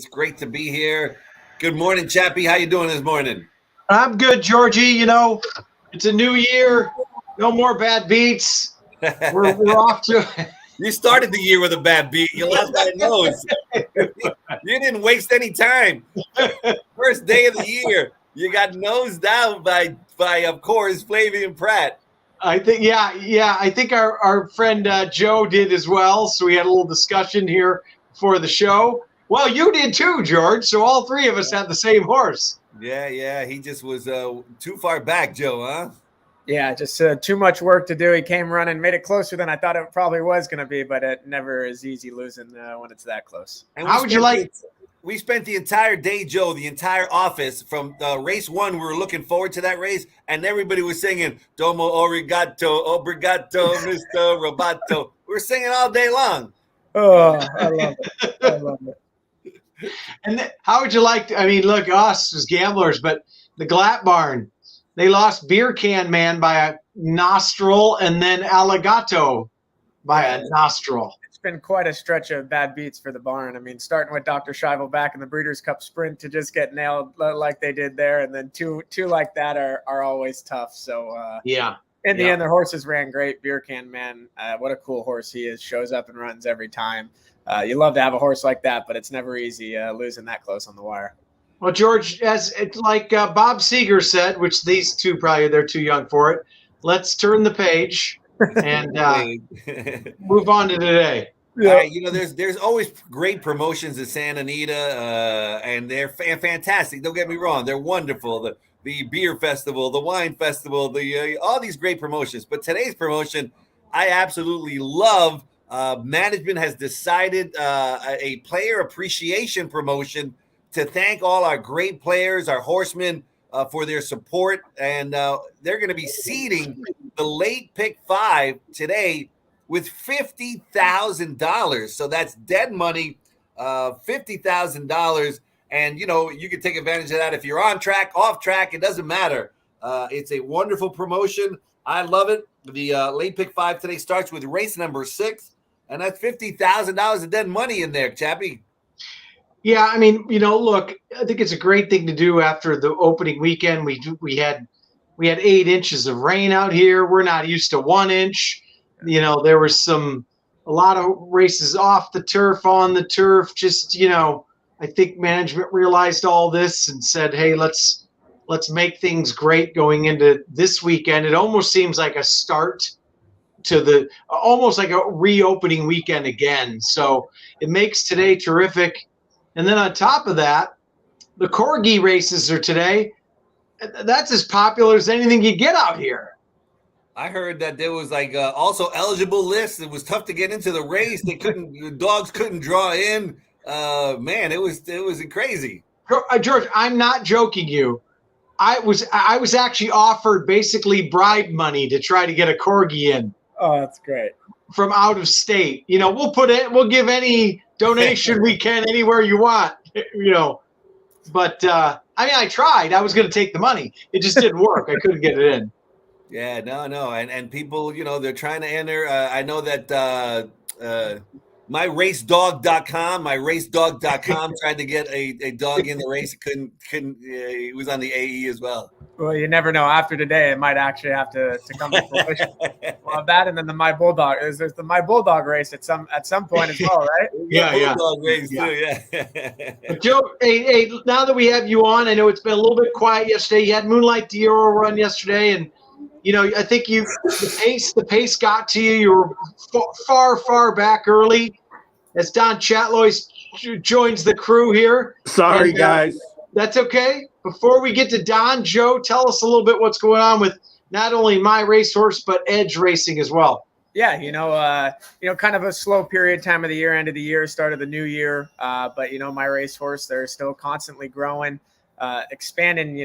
It's great to be here. Good morning, Chappy. How you doing this morning? I'm good, Georgie. It's a new year. No more bad beats. We're off to. You started the year with a bad beat. You lost that nose. You didn't waste any time. First day of the year, you got nosed out by of course, Flavian Pratt. I think, yeah. I think our friend Joe did as well. So we had a little discussion here before the show. Well, you did too, George. So all three of us had the same horse. Yeah. He just was too far back, Joe, huh? Yeah, just too much work to do. He came running, made it closer than I thought it probably was going to be, but it never is easy losing when it's that close. And How would you like? We spent the entire day, Joe, the entire office from race one. We were looking forward to that race, and everybody was singing "Domo Origato, Obrigato, Mr. Roboto." We were singing all day long. Oh, I love it. I love it. And how would you like to? I mean, look, us as gamblers, but the Glatt Barn, they lost Beer Can Man by a nostril, and then Allegato by a nostril. It's been quite a stretch of bad beats for the barn. I mean, starting with Dr. Scheibel back in the Breeders' Cup Sprint to just get nailed like they did there, and then two like that are always tough. So in the end, their horses ran great. Beer Can Man, what a cool horse he is! Shows up and runs every time. You love to have a horse like that, but it's never easy losing that close on the wire. Well, George, as it's like Bob Seger said, which these two probably they're too young for it. Let's turn the page and move on to today. Yeah. There's always great promotions at Santa Anita, and they're fantastic. Don't get me wrong; they're wonderful. The beer festival, the wine festival, all these great promotions. But today's promotion, I absolutely love. Management has decided a player appreciation promotion to thank all our great players, our horsemen, for their support. And they're going to be seeding the late pick 5 today with $50,000. So that's dead money, $50,000. And, you can take advantage of that if you're on track, off track. It doesn't matter. It's a wonderful promotion. I love it. The late pick 5 today starts with race number 6. And that's $50,000 of dead money in there, Chappy. Yeah, I mean, look, I think it's a great thing to do after the opening weekend. We had 8 inches of rain out here. We're not used to 1 inch. There was a lot of races off the turf, on the turf. Just, I think management realized all this and said, hey, let's make things great going into this weekend. It almost seems like a start to almost like a reopening weekend again. So it makes today terrific. And then on top of that, the Corgi races are today. That's as popular as anything you get out here. I heard that there was also eligible lists. It was tough to get into the race. Dogs couldn't draw in. Man, it was crazy. George, I'm not joking you. I was actually offered basically bribe money to try to get a Corgi in. Oh, that's great. From out of state. We'll give any donation we can anywhere you want, But I tried. I was going to take the money. It just didn't work. I couldn't get it in. Yeah, no. And people, they're trying to enter. I know that myracedog.com tried to get a dog in the race. It couldn't. It was on the AE as well. Well, you never know. After today, it might actually have to come to fruition. Well, that and then the My Bulldog. There's the My Bulldog race at some point as well, right? Yeah. Bulldog race too. Yeah. But Joe, hey, now that we have you on, I know it's been a little bit quiet yesterday. You had Moonlight Dior run yesterday, and I think the pace got to you. You were far back early. As Don Chatloy joins the crew here. Sorry, guys. That's okay. Before we get to Don, Joe, tell us a little bit what's going on with not only My Racehorse but Edge Racing as well. Yeah, kind of a slow period, time of the year, end of the year, start of the new year. But My Racehorse, they're still constantly growing, expanding.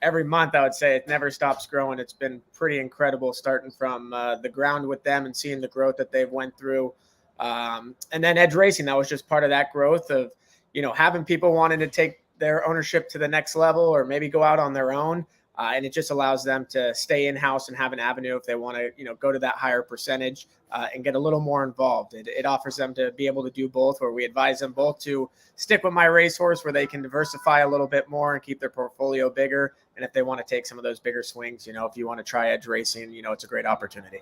Every month, I would say it never stops growing. It's been pretty incredible starting from the ground with them and seeing the growth that they've went through. And then Edge Racing, that was just part of that growth of, having people wanting to take their ownership to the next level or maybe go out on their own. And it just allows them to stay in-house and have an avenue if they want to, go to that higher percentage and get a little more involved. It offers them to be able to do both, where we advise them both to stick with my racehorse where they can diversify a little bit more and keep their portfolio bigger. And if they want to take some of those bigger swings, if you want to try edge racing, it's a great opportunity.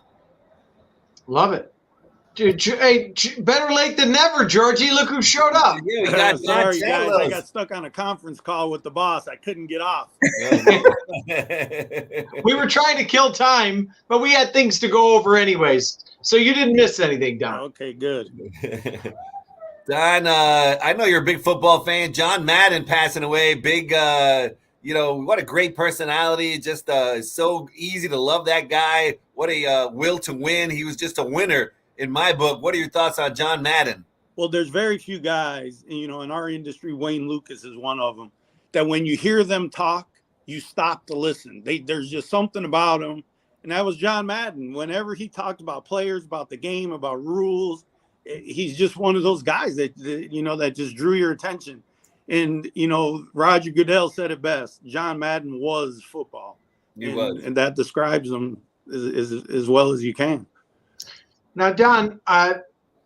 Love it. Dude, hey, better late than never, Georgie. Look who showed up. Yeah, we got Sorry, guys. I Santos. got stuck on a conference call with the boss. I couldn't get off. We were trying to kill time, but we had things to go over anyways. So you didn't miss anything, Don. Okay, good. Don, I know you're a big football fan. John Madden passing away. Big, what a great personality. Just so easy to love that guy. What a will to win. He was just a winner in my book. What are your thoughts on John Madden? Well, there's very few guys, in our industry, Wayne Lucas is one of them, that when you hear them talk, you stop to listen. There's just something about them. And that was John Madden. Whenever he talked about players, about the game, about rules, he's just one of those guys that just drew your attention. And, Roger Goodell said it best. John Madden was football. And that describes him as well as you can. Now, Don,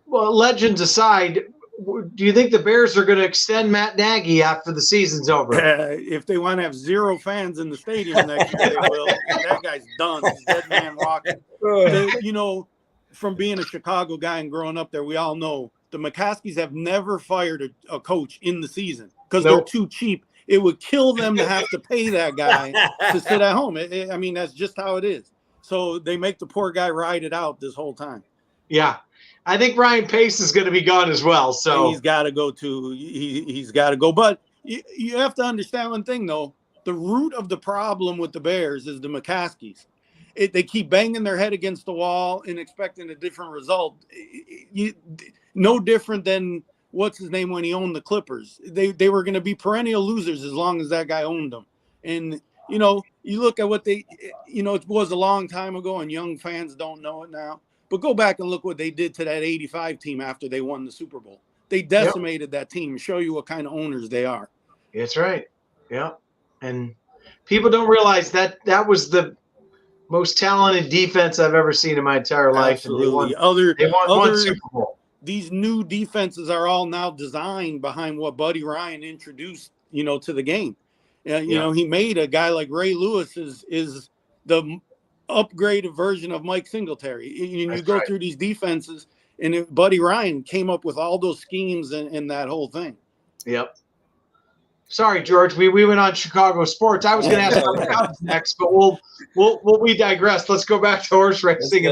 legends aside, do you think the Bears are going to extend Matt Nagy after the season's over? If they want to have 0 fans in the stadium next year, they will. That guy's done. He's dead man walking. From being a Chicago guy and growing up there, we all know the McCaskies have never fired a coach in the season because they're too cheap. It would kill them to have to pay that guy to sit at home. That's just how it is. So they make the poor guy ride it out this whole time. Yeah. I think Ryan Pace is going to be gone as well. So and he's got to go too. He's got to go. But you have to understand one thing, though. The root of the problem with the Bears is the McCaskies. They keep banging their head against the wall and expecting a different result. No different than what's his name when he owned the Clippers. They were going to be perennial losers as long as that guy owned them. And, you look at what it was a long time ago and young fans don't know it now. But go back and look what they did to that 85 team after they won the Super Bowl. They decimated that team and show you what kind of owners they are. That's right. Yeah. And people don't realize that was the most talented defense I've ever seen in my entire life. Absolutely. And they won one Super Bowl. These new defenses are all now designed behind what Buddy Ryan introduced, to the game. He made a guy like Ray Lewis is the upgraded version of Mike Singletary. You go through these defenses, and Buddy Ryan came up with all those schemes and that whole thing. Yep. Sorry, George. We went on Chicago sports. I was going to ask about the Cubs next, but we digress. Let's go back to horse racing.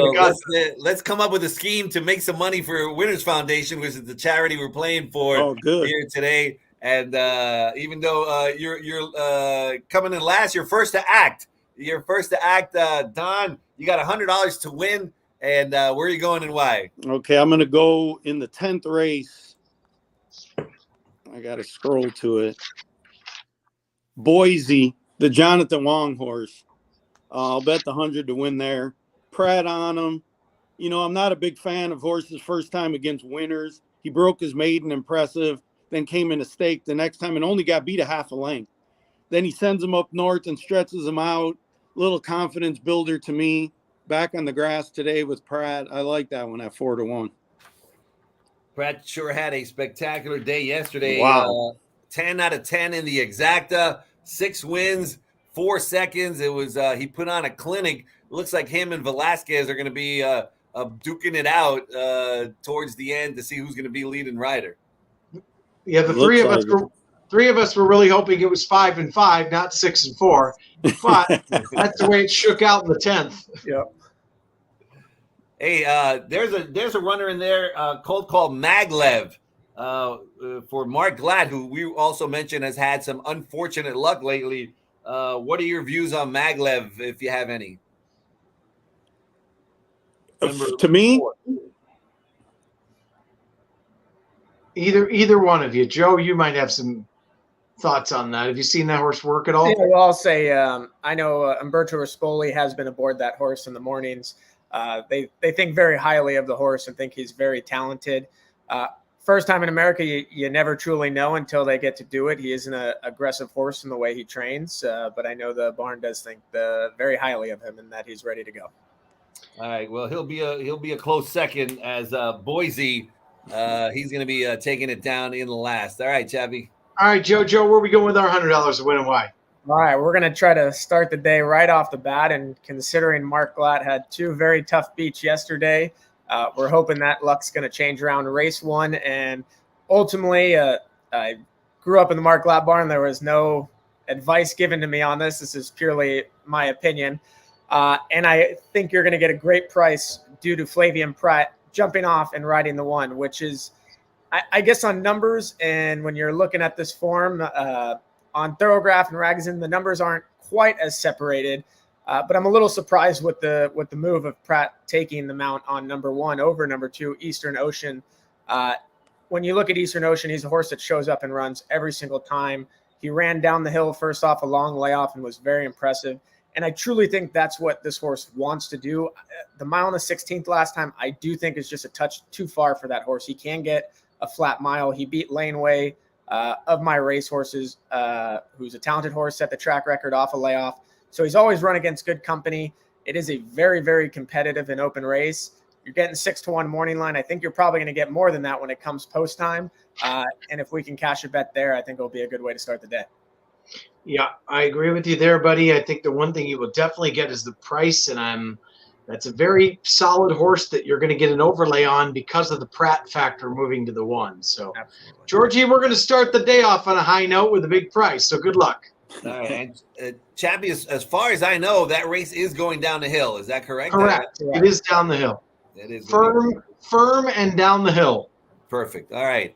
Let's come up with a scheme to make some money for Winners Foundation, which is the charity we're playing for here today. And even though you're coming in last, you're first to act. Don, you got $100 to win. And where are you going and why? Okay, I'm going to go in the 10th race. I got to scroll to it. Boise, the Jonathan Wong horse. I'll bet the 100 to win there. Pratt on him. I'm not a big fan of horses first time against winners. He broke his maiden impressive, then came in a stake the next time and only got beat a half a length. Then he sends him up north and stretches him out. Little confidence builder to me. Back on the grass today with Pratt. I like that one at 4-1. Pratt sure had a spectacular day yesterday. Wow. 10 out of 10 in the Exacta, 6 wins, 4 seconds. It was he put on a clinic. Looks like him and Velasquez are going to be duking it out towards the end to see who's going to be leading rider. Yeah, the three of us were really hoping it was 5-5, not 6-4. But that's the way it shook out in the 10th. Yeah. Hey, there's a runner in there called Maglev for Mark Glad, who we also mentioned has had some unfortunate luck lately. What are your views on Maglev, if you have any? To me, either one of you, Joe, you might have some thoughts on that. Have you seen that horse work at all? Yeah, well, I'll say I know Umberto Rispoli has been aboard that horse in the mornings. They think very highly of the horse and think he's very talented. first time in America, you never truly know until they get to do it. He is an aggressive horse in the way he trains, but I know the barn does think very highly of him and that he's ready to go. All right. Well, he'll be a close second as Boise. He's going to be taking it down in the last. All right, Chappy. All right, Joe, where are we going with our $100 to win and why? All right, we're going to try to start the day right off the bat. And considering Mark Glatt had 2 very tough beats yesterday, we're hoping that luck's going to change around race 1. And ultimately, I grew up in the Mark Glatt barn. There was no advice given to me on this. This is purely my opinion. And I think you're going to get a great price due to Flavian Pratt jumping off and riding the 1, which is, I guess, on numbers. And when you're looking at this form, on Thoroughgraph and Ragazine, the numbers aren't quite as separated, but I'm a little surprised with the move of Pratt taking the mount on number 1 over number 2, Eastern Ocean. When you look at Eastern Ocean, he's a horse that shows up and runs every single time. He ran down the hill first off a long layoff and was very impressive. And I truly think that's what this horse wants to do. The mile and the 16th last time, I do think is just a touch too far for that horse. He can get a flat mile. He beat Laneway. Of my racehorses, who's a talented horse, set the track record off a layoff. So he's always run against good company. It is a very, very competitive and open race. You're getting 6-1 morning line. I think you're probably going to get more than that when it comes post time. And if we can cash a bet there, I think it'll be a good way to start the day. Yeah, I agree with you there, buddy. I think the one thing you will definitely get is the price, and that's a very solid horse that you're going to get an overlay on because of the Pratt factor moving to the 1. So, absolutely. Georgie, we're going to start the day off on a high note with a big price. So good luck. All right. And Chappy, as far as I know, that race is going down the hill. Is that correct? Correct. It is down the hill. It is firm and down the hill. Perfect. All right.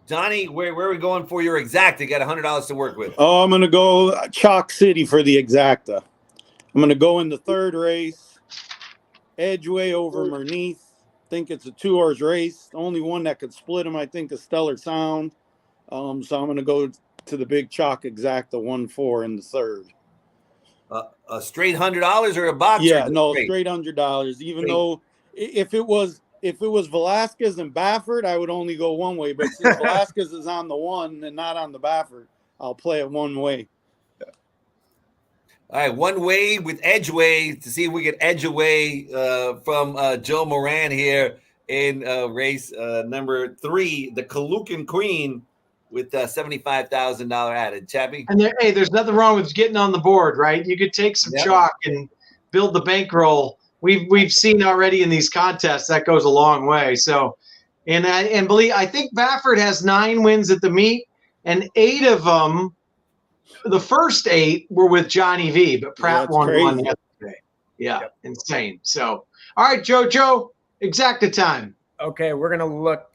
Johnny, where are we going for your Exacta? You got $100 to work with. Oh, I'm going to go Chalk City for the Exacta. I'm going to go in the 3rd race, Edgeway over Merneath. Think it's a 2-horse race. The only one that could split them, I think, is Stellar Sound. So I'm going to go to the big Chalk Exacta 1-4 in the 3rd. A straight $100 or a box? Yeah, no, straight $100. Even though if it was Velasquez and Baffert, I would only go one way. But since Velasquez is on the 1 and not on the Baffert, I'll play it one way. All right, one way with Edgeway to see if we get edge away from Joe Moran here in race number 3, the Kalukan Queen with $75,000 added. Chappy? And there's nothing wrong with getting on the board, right? You could take some chalk and build the bankroll. We've seen already in these contests that goes a long way. So, and believe I think Baffert has 9 wins at the meet, and 8 of them. The first 8 were with Johnny V, but Pratt won one yesterday. Yeah, insane. So, all right, Joe, Exacta time. Okay, we're going to look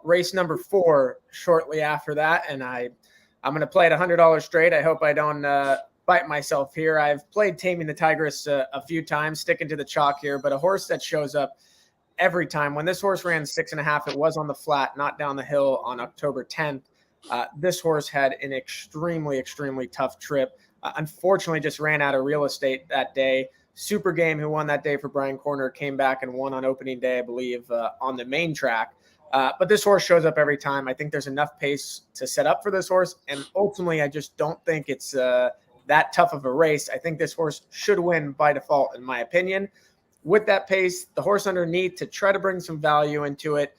race number 4 shortly after that, and I'm going to play at $100 straight. I hope I don't bite myself here. I've played Taming the Tigress a few times, sticking to the chalk here, but a horse that shows up every time. When this horse ran 6.5, it was on the flat, not down the hill on October 10th. This horse had an extremely, extremely tough trip. Unfortunately, just ran out of real estate that day. Super Game, who won that day for Brian Corner, came back and won on opening day, I believe, on the main track. But this horse shows up every time. I think there's enough pace to set up for this horse. And ultimately, I just don't think it's that tough of a race. I think this horse should win by default, in my opinion. With that pace, the horse underneath to try to bring some value into it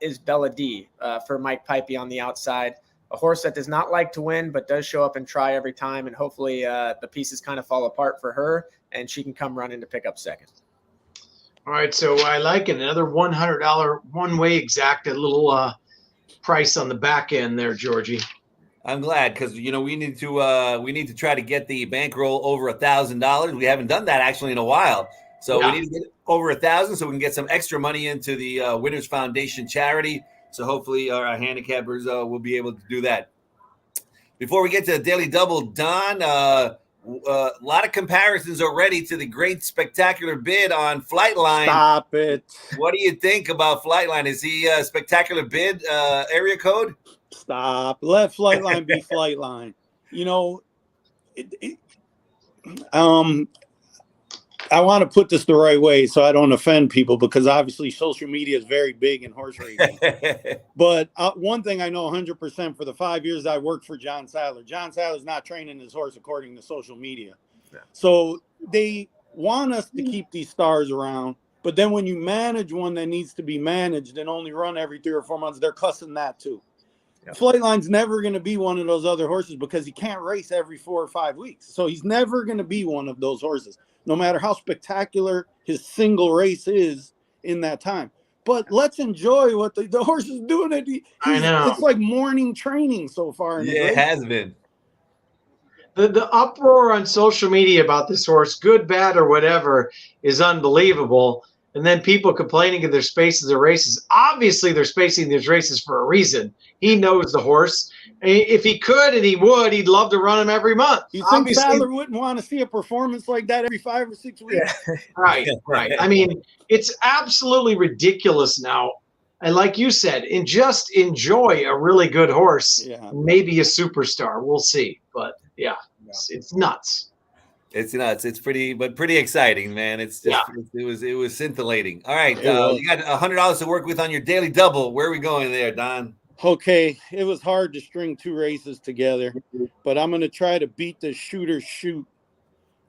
is Bella D for Mike Pipey on the outside. A horse that does not like to win, but does show up and try every time. And hopefully the pieces kind of fall apart for her and she can come running to pick up second. All right, so I like it. Another $100 one-way Exacta, little price on the back end there, Georgie. I'm glad because we need to try to get the bankroll over $1,000. We haven't done that actually in a while, so we need to get over 1,000 so we can get some extra money into the Winners Foundation charity. So hopefully our handicappers will be able to do that. Before we get to the Daily Double, Don, a lot of comparisons already to the great spectacular bid on Flightline. Stop it. What do you think about Flightline? Is he a spectacular bid area code? Stop. Let Flightline be Flightline. I want to put this the right way so I don't offend people, because obviously social media is very big in horse racing. But one thing I know 100% for the 5 years I worked for John Sadler's not training his horse according to social media. Yeah. So they want us to keep these stars around. But then when you manage one that needs to be managed and only run every 3 or 4 months, they're cussing that too. Yeah. Flightline's never going to be one of those other horses because he can't race every 4 or 5 weeks. So he's never going to be one of those horses, no matter how spectacular his single race is in that time. But let's enjoy what the horse is doing. I know. It's like morning training so far. Yeah, it has been. The uproar on social media about this horse, good, bad, or whatever, is unbelievable. And then people complaining of their spaces of races. Obviously, they're spacing these races for a reason. He knows the horse. If he could and he would, he'd love to run him every month. You think Sadler wouldn't want to see a performance like that every 5 or 6 weeks? Yeah. Right. I mean, it's absolutely ridiculous now. And like you said, just enjoy a really good horse. Yeah. Maybe a superstar. We'll see. But yeah. It's nuts. It's nuts. It's pretty exciting, man. It's just it was scintillating. All right, you got $100 to work with on your daily double. Where are we going there, Don? Okay, it was hard to string 2 races together, but I'm going to try to beat the shooter shoot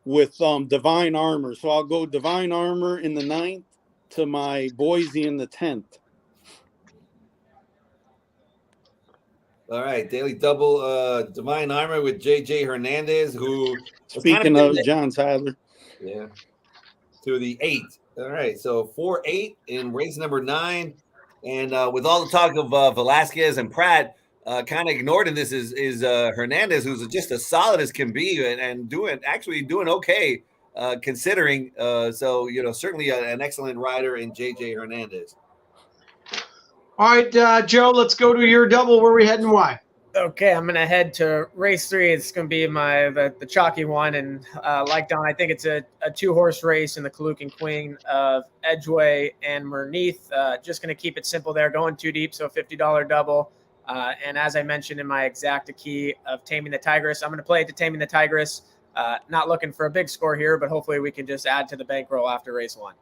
with Divine Armor. So I'll go Divine Armor in the 9th to my Boise in the 10th. All right, daily double, Divine Armor with JJ Hernandez, who speaking of John Sadler, to the 8th. All right, so 4-8 in race number 9, and with all the talk of Velasquez and Pratt, kind of ignored in this is Hernandez, who's just as solid as can be and doing okay considering. So certainly an excellent rider in JJ Hernandez. All right, Joe, let's go to your double. Where are we heading? Why? Okay, I'm going to head to race 3. It's going to be the chalky one. And like Don, I think it's a 2-horse race in the Kaluk and Queen of Edgeway and Merneath. Just going to keep it simple there, going 2 deep, so $50 double. And as I mentioned in my Exacta key of Taming the Tigress, I'm going to play it to Taming the Tigress. Not looking for a big score here, but hopefully we can just add to the bankroll after race 1.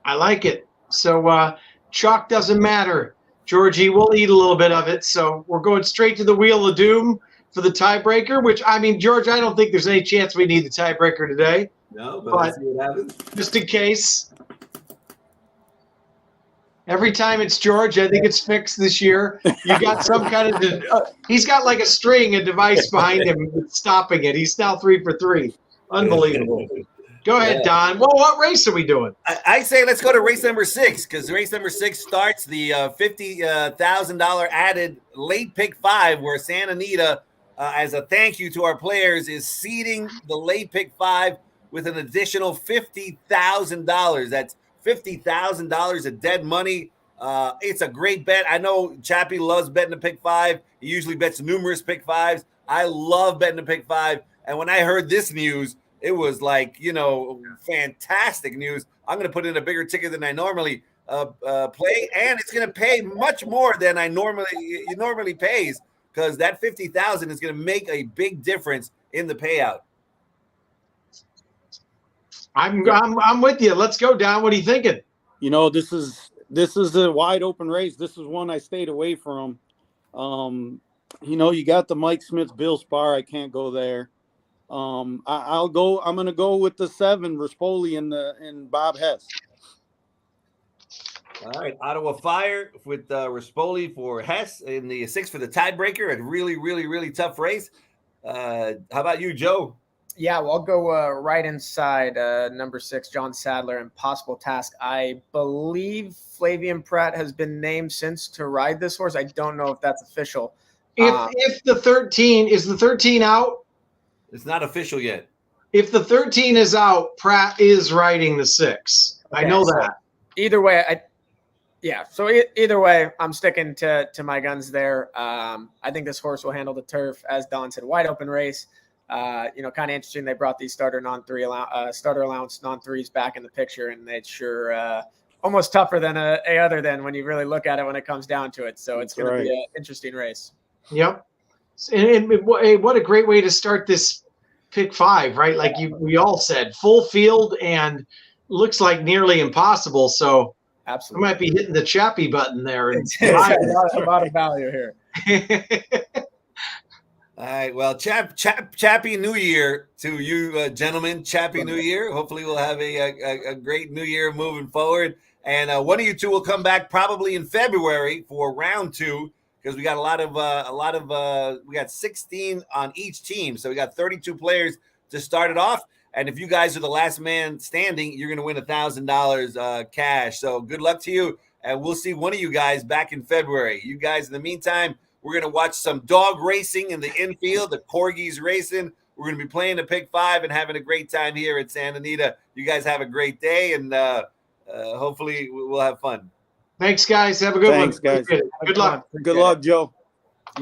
I like it. So, chalk doesn't matter, Georgie. We'll eat a little bit of it. So we're going straight to the Wheel of Doom for the tiebreaker, which, I mean, George, I don't think there's any chance we need the tiebreaker today. No, but let's see what happens. Just in case. Every time it's George, I think it's fixed this year. You got some kind of he's got like a string, a device behind him stopping it. He's now 3 for 3. Unbelievable. Go ahead, Don. Well, what race are we doing? I say let's go to race number 6, because race number 6 starts the $50,000 added late pick 5, where Santa Anita, as a thank you to our players, is seeding the late pick 5 with an additional $50,000. That's $50,000 of dead money. It's a great bet. I know Chappy loves betting the pick 5. He usually bets numerous pick 5s. I love betting the pick 5. And when I heard this news, it was like, fantastic news. I'm going to put in a bigger ticket than I normally play, and it's going to pay much more than it normally pays, because that $50,000 is going to make a big difference in the payout. I'm with you. Let's go, Don. What are you thinking? This is a wide open race. This is one I stayed away from. You got the Mike Smith Bill Spar. I can't go there. I'm going to go with the 7 Rispoli and Bob Hess. All right, Ottawa Fire with Rispoli for Hess in the 6 for the tiebreaker. A really, really, really tough race. How about you, Joe? Yeah, well, I'll go right inside number 6, John Sadler, Impossible Task. I believe Flavian Pratt has been named since to ride this horse. I don't know if that's official. If the 13 is the 13 out. It's not official yet. If the 13 is out, Pratt is riding the 6. Okay, I know that. Either way, either way, I'm sticking to my guns there. I think this horse will handle the turf, as Don said. Wide open race. Kind of interesting. They brought these starter allowance non-3s back in the picture, and it's sure almost tougher than a other than when you really look at it when it comes down to it. So it's going to be an interesting race. Yep. And what a great way to start this pick 5, right? Like we all said, full field and looks like nearly impossible. So I Absolutely. might be hitting the Chappy button there. And It's a lot of value here. All right. Well, Chappy New Year to you, gentlemen. Chappy New Year. Hopefully, we'll have a great New Year moving forward. And one of you two will come back probably in February for round 2 because we got we got 16 on each team, so we got 32 players to start it off. And if you guys are the last man standing, you're going to win $1,000 cash. So good luck to you, and we'll see one of you guys back in February. You guys, in the meantime, we're going to watch some dog racing in the infield, the corgis racing. We're going to be playing the Pick 5 and having a great time here at Santa Anita. You guys have a great day, and hopefully we'll have fun. Thanks, guys. Have a good one. Thanks, guys. Good luck. Good luck, Joe.